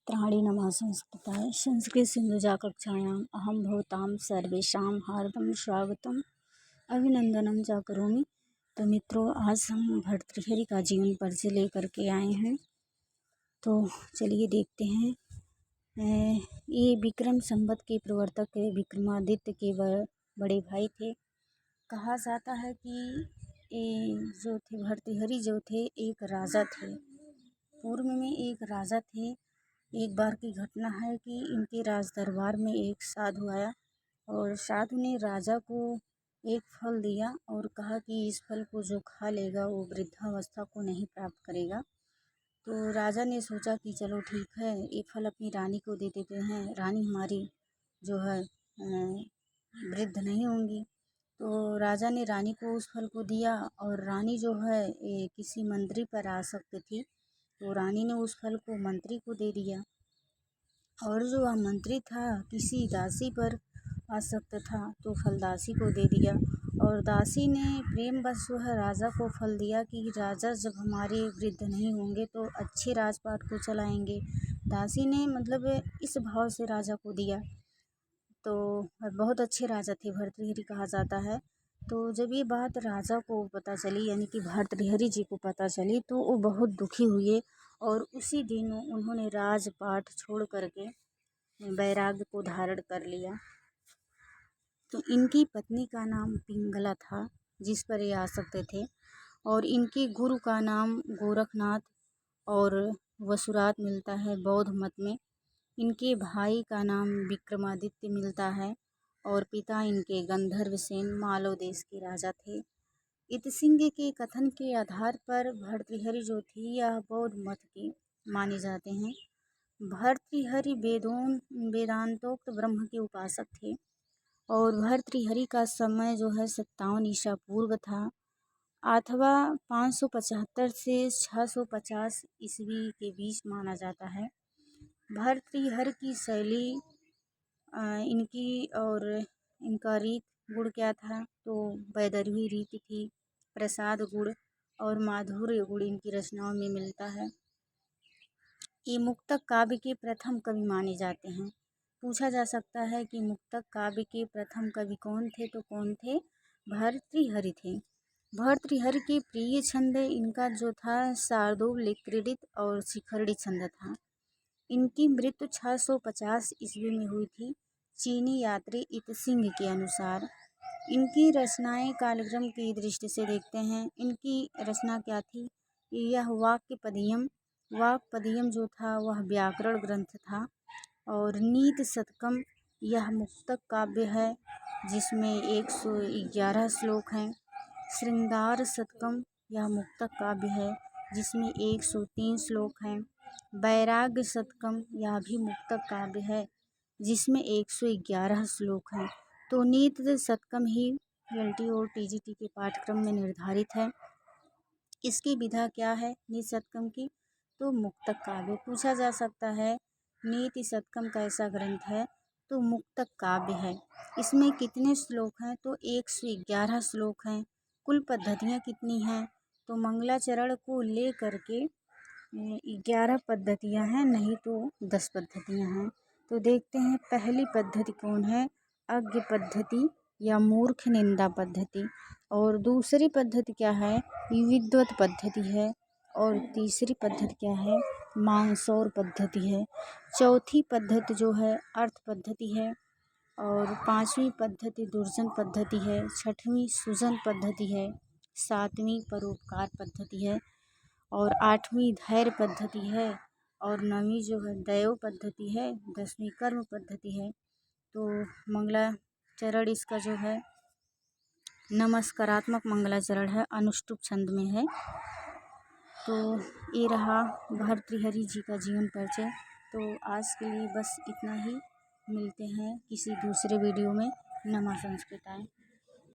त्राणी नमः संस्कृताय संस्कृत सिंधुजा कक्षायाम् अहं भवतां सर्वेषां हार्दं स्वागतम् अभिनंदनम च करोमि। तो मित्रों, आज हम भर्तृहरि का जीवन परिचय लेकर के आए हैं। तो चलिए देखते हैं। ये विक्रम संवत के प्रवर्तक विक्रमादित्य के बड़े भाई थे। कहा जाता है कि ये जो थे भर्तृहरि जो थे एक राजा थे। पूर्व में एक राजा थे। एक बार की घटना है कि इनके राज दरबार में एक साधु आया और साधु ने राजा को एक फल दिया और कहा कि इस फल को जो खा लेगा वो वृद्धावस्था को नहीं प्राप्त करेगा। तो राजा ने सोचा कि चलो ठीक है, ये फल अपनी रानी को दे देते हैं, रानी हमारी जो है वृद्ध नहीं होंगी। तो राजा ने रानी को उस फल को दिया और रानी जो है किसी मंत्री पर आसक्त थी, तो रानी ने उस फल को मंत्री को दे दिया। और जो वह मंत्री था किसी दासी पर आसक्त था, तो फल दासी को दे दिया। और दासी ने प्रेम बस जो है राजा को फल दिया कि राजा जब हमारे वृद्ध नहीं होंगे तो अच्छे राजपाट को चलाएंगे। दासी ने मतलब इस भाव से राजा को दिया। तो बहुत अच्छे राजा थे, भर्तृहरि कहा जाता है। तो जब ये बात राजा को पता चली, यानी कि भर्तृहरि जी को पता चली, तो वो बहुत दुखी हुए और उसी दिन उन्होंने राजपाट छोड़ करके वैराग्य को धारण कर लिया। तो इनकी पत्नी का नाम पिंगला था, जिस पर ये आसक्त थे, और इनके गुरु का नाम गोरखनाथ और वसुरात मिलता है बौद्ध मत में। इनके भाई का नाम विक्रमादित्य मिलता है और पिता इनके गंधर्वसेन मालव देश के राजा थे। इतसिंह के कथन के आधार पर भर्तृहरि जो थी यह बौद्ध मत के माने जाते हैं। भर्तृहरि वेदांतोक्त ब्रह्म के उपासक थे और भर्तृहरि का समय जो है 57 ईसा पूर्व था अथवा 575 से 650 ईस्वी के बीच माना जाता है। भर्तृहरि की शैली इनकी और इनका रीत गुण क्या था, तो वैदर्भी रीति थी, प्रसाद गुण और माधुर्य गुण इनकी रचनाओं में मिलता है। ये मुक्तक काव्य के प्रथम कवि माने जाते हैं। पूछा जा सकता है कि मुक्तक काव्य के प्रथम कवि कौन थे, तो कौन थे? भर्तृहरि थे। भर्तृहरि के प्रिय छंद इनका जो था शार्दूल, क्रीडित और शिखरड़ी छंद था। इनकी मृत्यु 650 ईस्वी में हुई थी चीनी यात्री इतसिंह के अनुसार। इनकी रचनाएं कालक्रम की दृष्टि से देखते हैं। इनकी रचना क्या थी? यह वाक्पदीयम जो था वह व्याकरण ग्रंथ था और नीत शतकम यह मुक्तक काव्य है जिसमें 111 श्लोक हैं। श्रृंगार शतकम यह मुक्तक काव्य है जिसमें 103 श्लोक हैं। वैराग्य शतकम यह भी मुक्तक काव्य है जिसमें 111 श्लोक हैं। तो नीत शतकम ही LT और TGT के पाठ्यक्रम में निर्धारित है। इसकी विधा क्या है नीत शतकम की? तो मुक्तक काव्य। पूछा जा सकता है नीति शतकम कैसा ग्रंथ है, तो मुक्तक काव्य है। इसमें कितने श्लोक हैं, तो 111 श्लोक हैं। कुल पद्धतियाँ कितनी हैं, तो मंगलाचरण को ले करके 11 पद्धतियाँ हैं, नहीं तो 10 पद्धतियाँ हैं। तो देखते हैं पहली पद्धति कौन है, अज्ञ पद्धति या मूर्ख निंदा पद्धति। और दूसरी पद्धति क्या है, विद्वत पद्धति है। और तीसरी पद्धति क्या है, मानसौर पद्धति है। चौथी पद्धति जो है अर्थ पद्धति है। और पांचवी पद्धति दुर्जन पद्धति है। छठवीं सुजन पद्धति है। सातवीं परोपकार पद्धति है। और आठवीं धैर्य पद्धति है। और नवीं जो है दैव पद्धति है। 10वीं कर्म पद्धति है। तो मंगलाचरण इसका जो है नमस्कारात्मक मंगलाचरण है, अनुष्टुप छंद में है। तो ये रहा भर्तृहरि जी का जीवन परिचय। तो आज के लिए बस इतना ही। मिलते हैं किसी दूसरे वीडियो में। नमः संस्कृताय।